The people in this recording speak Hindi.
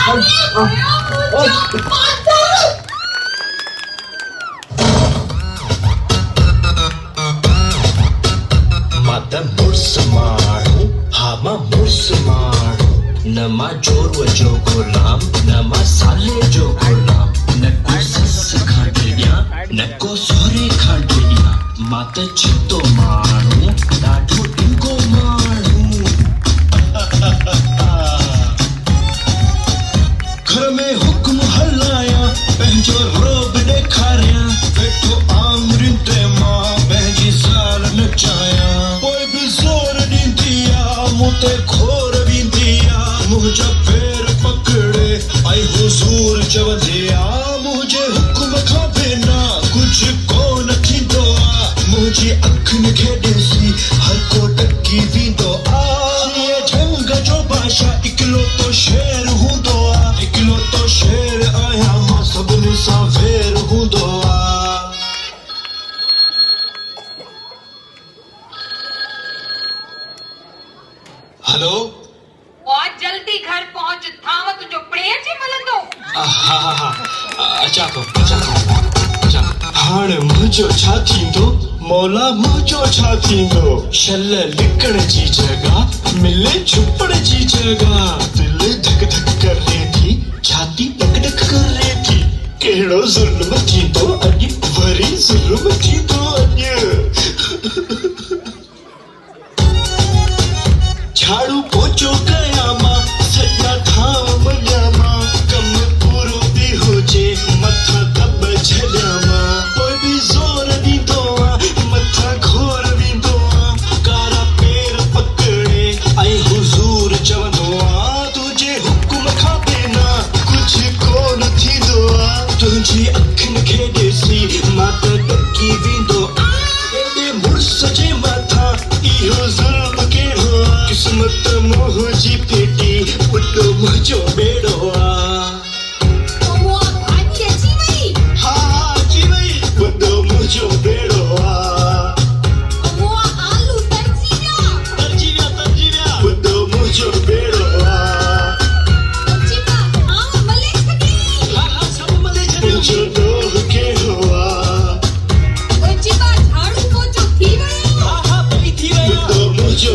Mata mursamaru, hama mursamaru. Nama jorwa jo gulam, nama sale jo gulam. Nako sas khandiya, nako sore khandiya. Mata chito maru, dadu inko maru. घर में हुक्म हलाया, पंजो रोब देखा रहा, बैठो आमरिन ते माँ बहजी साल नचाया। कोई भी जोर नहीं दिया, मुझे खोर भी दिया, मुझे पैर पकड़े, आई हुजूर जब दिया, मुझे हुक्म खाबे ना, कुछ को नहीं दोआ, मुझे अख निखेड़े सी, हर को टक्की भी दोआ। ये जंग जो बादशाह इकलो तो शेर हूँ दोआ, इकलो तो शेर आया मां सबने सावेर हूँ दोआ। हेलो, बहुत जल्दी घर पहुंच थाव तुझो प्रेम जी मिलंदो। हाँ अचा तो हाणे मुझो छा थींदो, मौला मुझो छा थींदो। शल लिकण जी जगह मिले छुपण जी जगह, दिल धक धक कर रही थी, छाती टक टक कर रही थी। केड़ो जुल्म थींदो अॼु, वरी जुल्म थींदो अॼु। झाड़ू पोछो कया मां, सॼा थाम मञा मां, कम पूरो भी हुजे मथा दब छॾिया मां। कोई भी ज़ोर ॾींदो आ, मथा खोर वींदो आ, कारा पेर पकड़े ऐं हुज़ूर चवंदो आ, तुंहिंजे हुकुम खां बिना कुझु कोन थींदो आ। तुंहिंजी अखियुनि खे ॾिसी मां त ॾकी वेंदो आ। एॾे मुड़ुस जे मथां इहो ज़ुल्म कहिड़ो आ, किस्मत मुंहिंजी पेटी पुटु मुंहिंजो बेड़ो आ। पुटु मुंहिंजो बेड़ो आ। पुटु मुंहिंजो बेड़ो आ। मुंहिंजो ॾोह कहिड़ो आ। पुटु मुंहिंजो